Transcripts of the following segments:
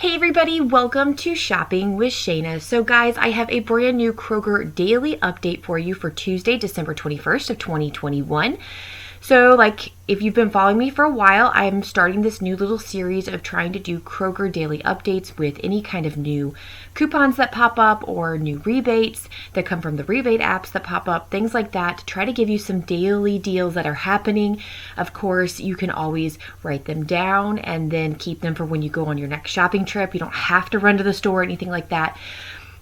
Hey everybody, welcome to Shopping with Shana. So guys, I have a brand new Kroger daily update for you for Tuesday, December 21st of 2021. So if you've been following me for a while, I'm starting this new little series of trying to do Kroger daily updates with any kind of new coupons that pop up or new rebates that come from the rebate apps that pop up, things like that, to try to give you some daily deals that are happening. Of course, you can always write them down and then keep them for when you go on your next shopping trip. You don't have to run to the store or anything like that.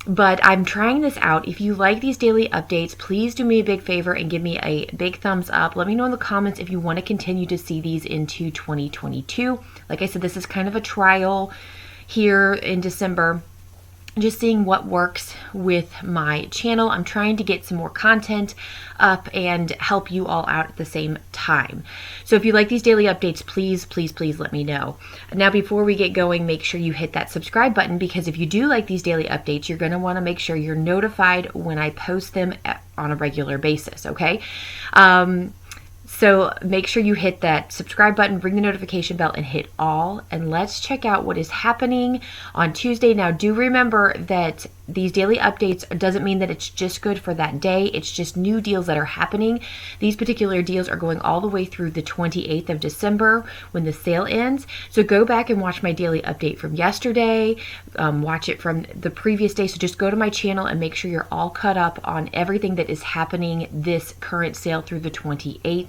But I'm trying this out. If you like these daily updates, please do me a big favor and give me a big thumbs up. Let me know in the comments if you want to continue to see these into 2022. Like I said, this is kind of a trial here in December. Just seeing what works with my channel. I'm trying to get some more content up and help you all out at the same time. So if you like these daily updates, please let me know. Now, before we get going, make sure you hit that subscribe button, because if you do like these daily updates, you're going to want to make sure you're notified when I post them on a regular basis, okay? So make sure you hit that subscribe button, ring the notification bell, and hit all. And let's check out what is happening on Tuesday. Now, do remember that these daily updates doesn't mean that it's just good for that day. It's just new deals that are happening. These particular deals are going all the way through the 28th of December when the sale ends. So go back and watch my daily update from yesterday. Watch it from the previous day. So just go to my channel and make sure you're all caught up on everything that is happening this current sale through the 28th.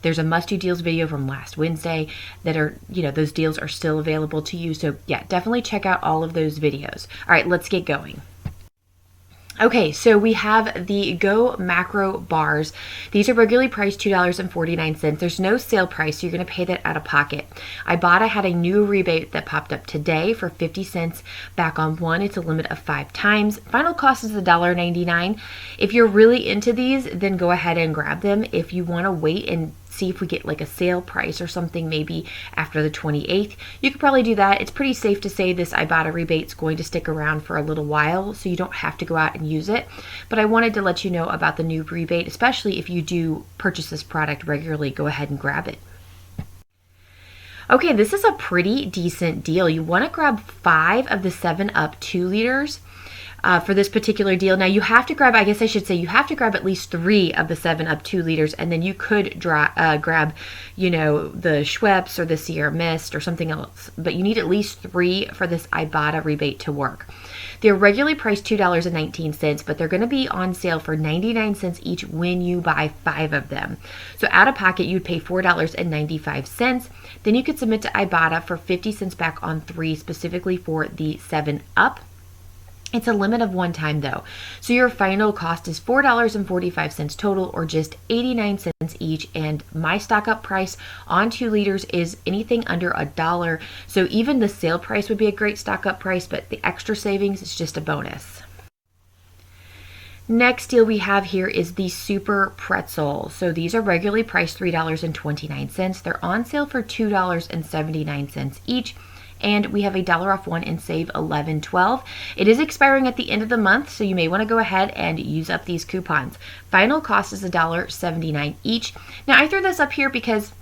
There's a must-do deals video from last Wednesday that are, those deals are still available to you. So yeah, definitely check out all of those videos. All right, let's get going. Okay, so we have the Go Macro bars. These are regularly priced $2.49. There's no sale price, so you're going to pay that out of pocket. I had a new rebate that popped up today for 50 cents back on one. It's a limit of 5 times. Final cost is $1.99. If you're really into these, then go ahead and grab them. If you want to wait and see if we get like a sale price or something maybe after the 28th, you could probably do that. It's pretty safe to say this Ibotta rebate is going to stick around for a little while, so you don't have to go out and use it. But I wanted to let you know about the new rebate, especially if you do purchase this product regularly. Go ahead and grab it. Okay, this is a pretty decent deal. You want to grab 5 of the 7-Up 2 liters. For this particular deal. Now you have to grab, you have to grab at least 3 of the 7-Up 2 liters, and then you could grab, the Schweppes or the Sierra Mist or something else. But you need at least 3 for this Ibotta rebate to work. They're regularly priced $2.19, but they're going to be on sale for 99 cents each when you buy 5 of them. So out of pocket, you'd pay $4.95. Then you could submit to Ibotta for 50 cents back on 3, specifically for the 7-Up. It's a limit of 1 time though. So your final cost is $4.45 total, or just 89 cents each. And my stock up price on 2 liters is anything under $1. So even the sale price would be a great stock up price, but the extra savings is just a bonus. Next deal we have here is the Super Pretzel. So these are regularly priced $3.29. They're on sale for $2.79 each. And we have $1 off 1 and save $11.12. It is expiring at the end of the month, so you may want to go ahead and use up these coupons. Final cost is $1.79 each. Now I threw this up here because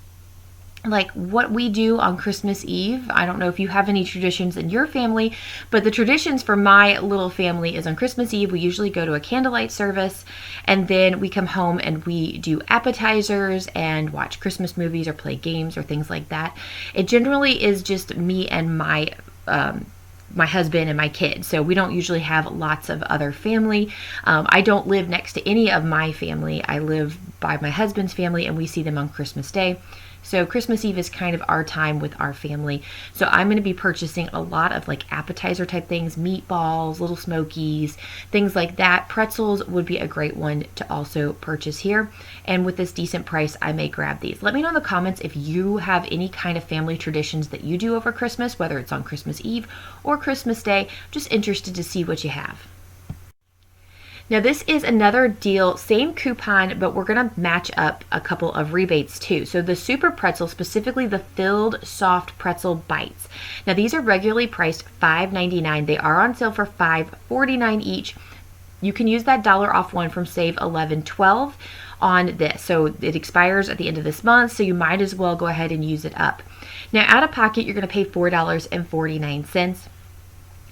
what we do on Christmas Eve, I don't know if you have any traditions in your family, but the traditions for my little family is on Christmas Eve, we usually go to a candlelight service, and then we come home and we do appetizers and watch Christmas movies or play games or things like that. It generally is just me and my husband and my kids. So we don't usually have lots of other family. I don't live next to any of my family. I live by my husband's family, and we see them on Christmas Day. So Christmas Eve is kind of our time with our family. So I'm going to be purchasing a lot of appetizer type things, meatballs, little smokies, things like that. Pretzels would be a great one to also purchase here. And with this decent price, I may grab these. Let me know in the comments if you have any kind of family traditions that you do over Christmas, whether it's on Christmas Eve or Christmas Day. Just interested to see what you have. Now this is another deal, same coupon, but we're going to match up a couple of rebates too. So the Super Pretzel, specifically the filled soft pretzel bites. Now these are regularly priced $5.99. They are on sale for $5.49 each. You can use that $1 off 1 from Save $11.12 on this. So it expires at the end of this month, so you might as well go ahead and use it up. Now out of pocket, you're going to pay $4.49.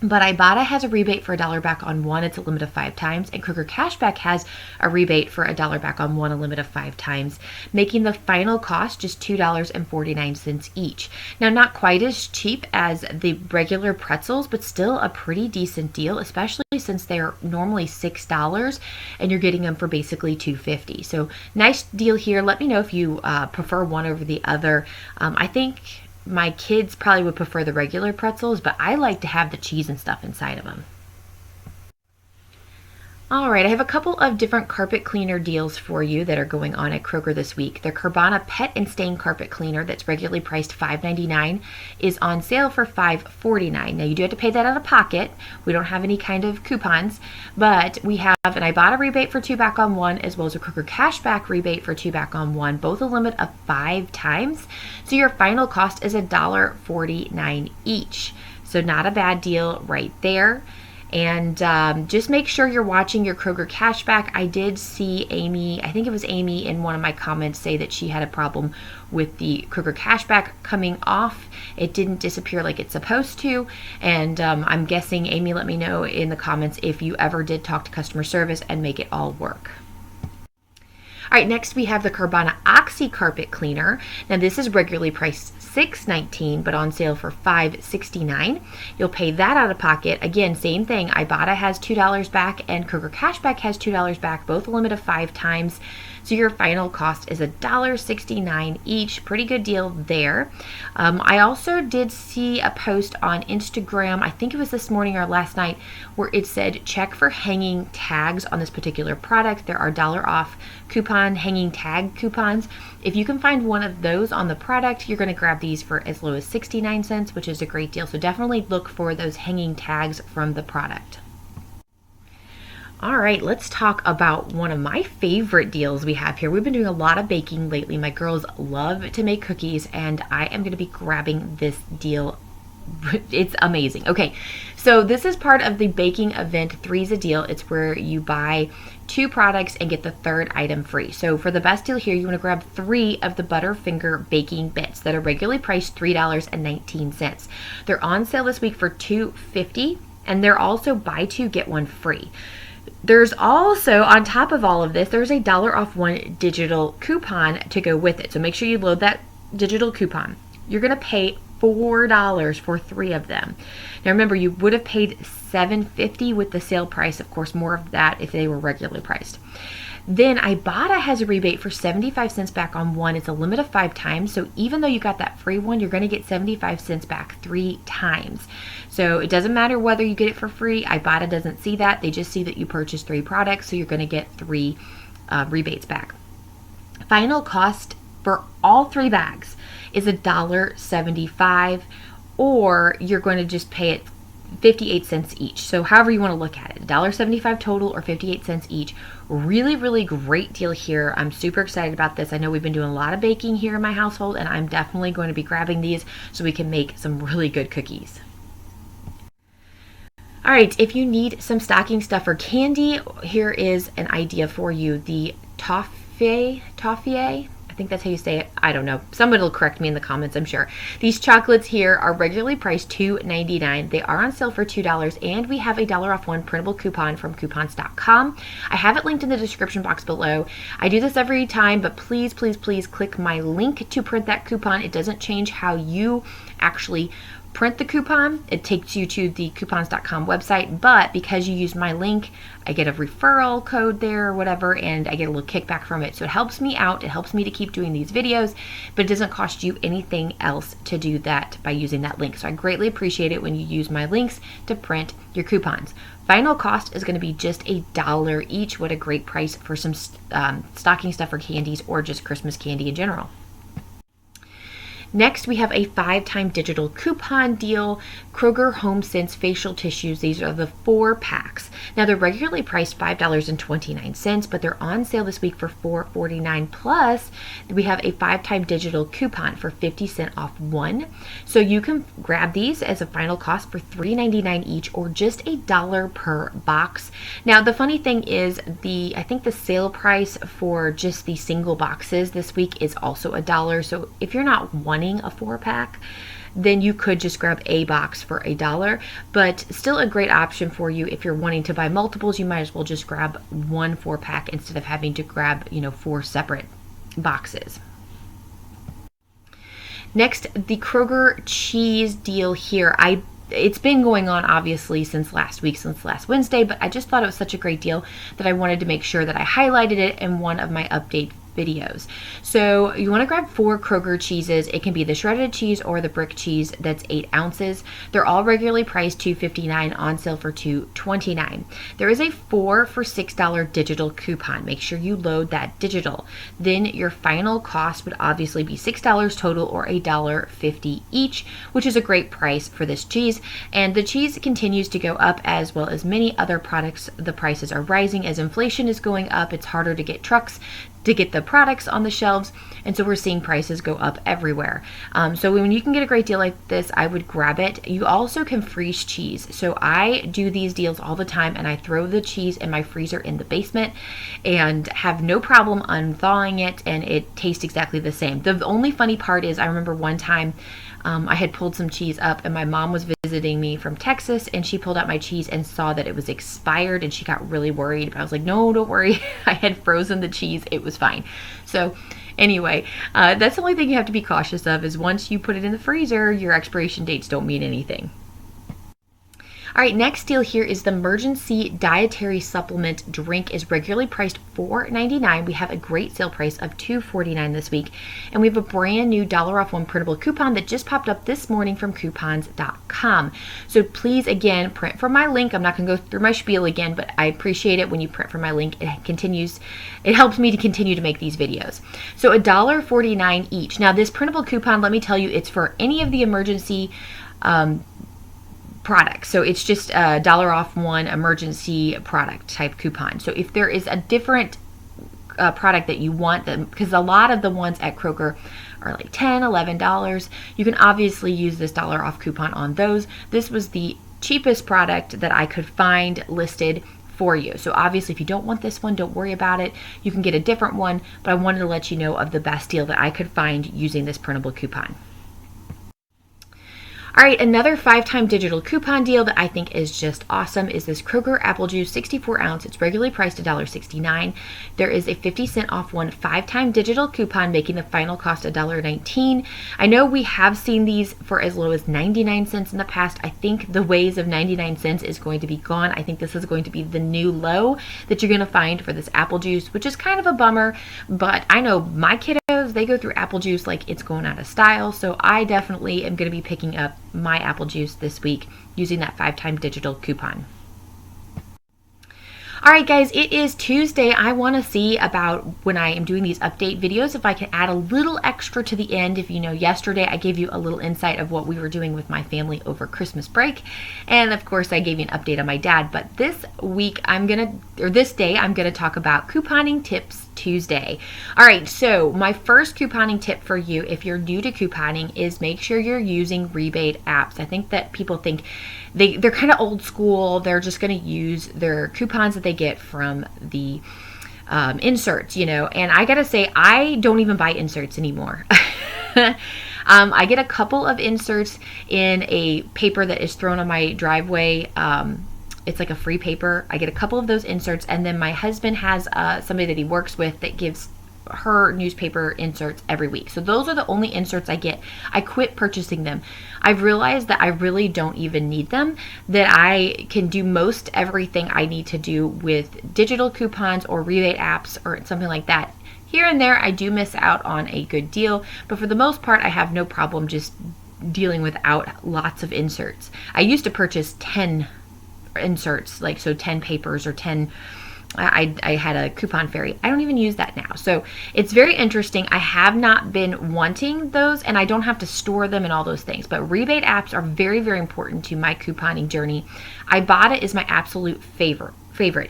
But Ibotta has a rebate for $1 back on one. It's a limit of 5 times. And Kroger Cashback has a rebate for $1 back on one, a limit of 5 times, making the final cost just $2.49 each. Now, not quite as cheap as the regular pretzels, but still a pretty decent deal, especially since they're normally $6 and you're getting them for basically $2.50. So nice deal here. Let me know if you prefer one over the other. I think my kids probably would prefer the regular pretzels, but I like to have the cheese and stuff inside of them. All right, I have a couple of different carpet cleaner deals for you that are going on at Kroger this week. The Curbana Pet and Stain Carpet Cleaner that's regularly priced $5.99 is on sale for $5.49. Now, you do have to pay that out of pocket. We don't have any kind of coupons, but we have an Ibotta rebate for 2 back on 1 as well as a Kroger Cashback rebate for 2 back on 1, both a limit of 5 times. So your final cost is $1.49 each. So not a bad deal right there. And just make sure you're watching your Kroger Cashback. I did see Amy, I think it was Amy in one of my comments, say that she had a problem with the Kroger Cashback coming off. It didn't disappear like it's supposed to. And I'm guessing, Amy, let me know in the comments if you ever did talk to customer service and make it all work. All right, next we have the Curbana Oxy Carpet Cleaner. Now this is regularly priced $6.19, but on sale for $5.69. You'll pay that out of pocket. Again, same thing. Ibotta has $2 back and Kroger Cashback has $2 back, both a limit of 5 times. So your final cost is $1.69 each. Pretty good deal there. I also did see a post on Instagram, I think it was this morning or last night, where it said check for hanging tags on this particular product. There are $1 off coupon hanging tag coupons. If you can find one of those on the product, you're going to grab these for as low as 69 cents, which is a great deal. So definitely look for those hanging tags from the product. All right, let's talk about one of my favorite deals we have here. We've been doing a lot of baking lately. My girls love to make cookies, and I am going to be grabbing this deal. It's amazing. Okay, so this is part of the baking event, Three's a Deal. It's where you buy 2 products and get the 3rd item free. So for the best deal here, you want to grab 3 of the Butterfinger baking bits that are regularly priced $3.19. They're on sale this week for $2.50, and they're also buy 2, get 1 free. There's also, on top of all of this, there's a $1 off 1 digital coupon to go with it. So make sure you load that digital coupon. You're going to pay $4 for 3 of them. Now remember, you would have paid $7.50 with the sale price. Of course, more of that if they were regularly priced. Then Ibotta has a rebate for 75 cents back on 1. It's a limit of 5 times. So even though you got that free one, you're going to get 75 cents back 3 times. So it doesn't matter whether you get it for free. Ibotta doesn't see that. They just see that you purchased 3 products. So you're going to get 3 rebates back. Final cost for all 3 bags is $1.75, or you're going to just pay it 58 cents each. So however you want to look at it, $1.75 total or 58 cents each. Really, really great deal here. I'm super excited about this. I know we've been doing a lot of baking here in my household, and I'm definitely going to be grabbing these so we can make some really good cookies. All right, if you need some stocking stuffer candy, here is an idea for you. The toffee, I think that's how you say it. I don't know. Somebody will correct me in the comments, I'm sure. These chocolates here are regularly priced $2.99. They are on sale for $2, and we have a $1 off 1 printable coupon from coupons.com. I have it linked in the description box below. I do this every time, but please, please, please click my link to print that coupon. It doesn't change how you actually print the coupon. It takes you to the coupons.com website, but because you use my link, I get a referral code there or whatever, and I get a little kickback from it. So it helps me out. It helps me to keep doing these videos, but it doesn't cost you anything else to do that by using that link. So I greatly appreciate it when you use my links to print your coupons. Final cost is going to be just $1 each. What a great price for some stocking stuffer candies or just Christmas candy in general. Next, we have a 5-time digital coupon deal. Kroger Home Sense facial tissues. These are the 4 packs. Now, they're regularly priced $5.29, but they're on sale this week for $4.49. Plus, we have a 5-time digital coupon for 50 cents off 1. So you can grab these as a final cost for $3.99 each, or just $1 per box. Now, the funny thing is, I think the sale price for just the single boxes this week is also $1. So if you're not wanting a 4-pack, then you could just grab a box for $1, but still a great option for you. If you're wanting to buy multiples, you might as well just grab one 4-pack instead of having to grab, 4 separate boxes. Next, the Kroger cheese deal here. It's been going on obviously since last Wednesday, but I just thought it was such a great deal that I wanted to make sure that I highlighted it in one of my update videos. So you want to grab 4 Kroger cheeses. It can be the shredded cheese or the brick cheese. That's 8 ounces. They're all regularly priced $2.59, on sale for $2.29. There is a 4 for $6 digital coupon. Make sure you load that digital. Then your final cost would obviously be $6 total, or $1.50 each, which is a great price for this cheese. And the cheese continues to go up, as well as many other products. The prices are rising as inflation is going up. It's harder to get trucks to get the products on the shelves, and so we're seeing prices go up everywhere. So when you can get a great deal like this, I would grab it. You also can freeze cheese. So I do these deals all the time, and I throw the cheese in my freezer in the basement and have no problem unthawing it, and it tastes exactly the same. The only funny part is, I remember one time I had pulled some cheese up, and my mom was visiting me from Texas, and she pulled out my cheese and saw that it was expired, and she got really worried. But I was like, no, don't worry. I had frozen the cheese. It was fine. So anyway, that's the only thing you have to be cautious of, is once you put it in the freezer, your expiration dates don't mean anything. All right, next deal here is the emergency dietary supplement drink. Is regularly priced $4.99. We have a great sale price of $2.49 this week. And we have a brand new $off 1 printable coupon that just popped up this morning from coupons.com. So please, again, print from my link. I'm not going to go through my spiel again, but I appreciate it when you print from my link. It helps me to continue to make these videos. So $1.49 each. Now, this printable coupon, let me tell you, it's for any of the emergency products. So it's just a $off 1 emergency product type coupon. So if there is a different product that you want, because a lot of the ones at Kroger are like $10, $11, you can obviously use this $off coupon on those. This was the cheapest product that I could find listed for you. So obviously, if you don't want this one, don't worry about it. You can get a different one, but I wanted to let you know of the best deal that I could find using this printable coupon. All right, another 5-time digital coupon deal that I think is just awesome is this Kroger apple juice, 64 ounce. It's regularly priced $1.69. There is a 50-cent off 1 5-time digital coupon, making the final cost $1.19. I know we have seen these for as low as 99 cents in the past. I think the ways of 99 cents is going to be gone. I think this is going to be the new low that you're going to find for this apple juice, which is kind of a bummer, but I know my kiddos, they go through apple juice like it's going out of style, so I definitely am going to be picking up my apple juice this week using that 5-time digital coupon. All right, guys, it is Tuesday. I want to see about, when I am doing these update videos, if I can add a little extra to the end. If you know, yesterday I gave you a little insight of what we were doing with my family over Christmas break. And of course, I gave you an update on my dad. But this day, I'm going to talk about couponing tips Tuesday. All right, so my first couponing tip for you, if you're new to couponing, is make sure you're using rebate apps. I think that people think they're kind of old school. They're just going to use their coupons that they get from the inserts, and I gotta say, I don't even buy inserts anymore. I get a couple of inserts in a paper that is thrown on my driveway. It's like a free paper. I get a couple of those inserts, and then my husband has somebody that he works with that gives her newspaper inserts every week. So those are the only inserts I get. I quit purchasing them. I've realized that I really don't even need them, that I can do most everything I need to do with digital coupons or rebate apps or something like that. Here and there, I do miss out on a good deal, but for the most part, I have no problem just dealing without lots of inserts. I used to purchase 10 inserts, 10 papers or 10. I had a coupon fairy. I don't even use that now. So it's very interesting. I have not been wanting those, and I don't have to store them and all those things. But rebate apps are very, very important to my couponing journey. Ibotta is my absolute favorite.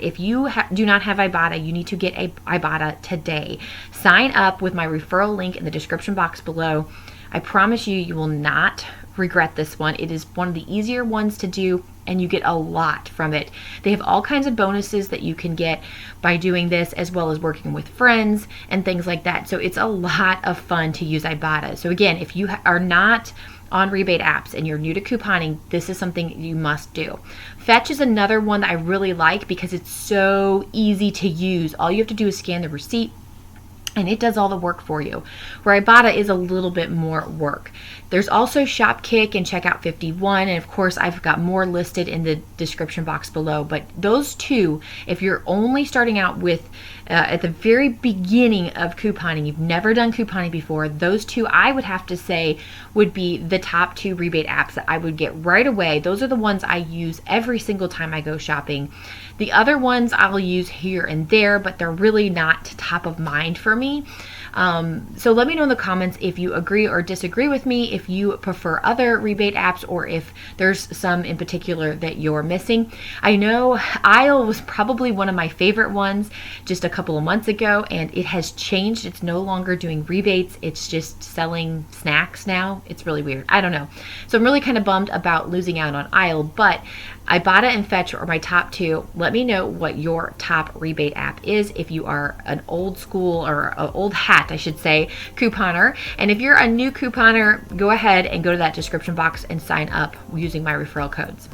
If you do not have Ibotta, you need to get a Ibotta today. Sign up with my referral link in the description box below. I promise you will not regret this one. It is one of the easier ones to do, and you get a lot from it. They have all kinds of bonuses that you can get by doing this, as well as working with friends and things like that. So it's a lot of fun to use Ibotta. So again, if you are not on rebate apps and you're new to couponing, this is something you must do. Fetch is another one that I really like because it's so easy to use. All you have to do is scan the receipt and it does all the work for you. Where Ibotta is a little bit more work. There's also Shopkick and Checkout 51, and of course I've got more listed in the description box below. But those two, if you're only starting out with at the very beginning of couponing, you've never done couponing before, those two I would have to say would be the top 2 rebate apps that I would get right away. Those are the ones I use every single time I go shopping. The other ones I'll use here and there, but they're really not top of mind for me. So let me know in the comments if you agree or disagree with me, if you prefer other rebate apps, or if there's some in particular that you're missing. I know Aisle was probably one of my favorite ones just a couple of months ago, and it has changed. It's no longer doing rebates. It's just selling snacks now. It's really weird. I don't know. So I'm really kind of bummed about losing out on Aisle, but Ibotta and Fetch are my top 2. Let me know what your top rebate app is if you are an old school, or an old hat, I should say, couponer. And if you're a new couponer, go ahead and go to that description box and sign up using my referral codes.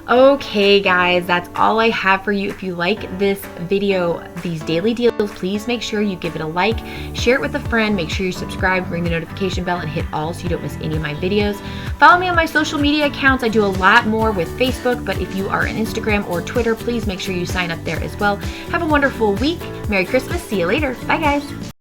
Okay guys, that's all I have for you. If you like this video, these daily deals, please make sure you give it a like, share it with a friend, make sure you subscribe, ring the notification bell, and hit all so you don't miss any of my videos. Follow me on my social media accounts. I do a lot more with Facebook, but if you are on Instagram or Twitter, please make sure you sign up there as well. Have a wonderful week. Merry Christmas. See you later. Bye guys.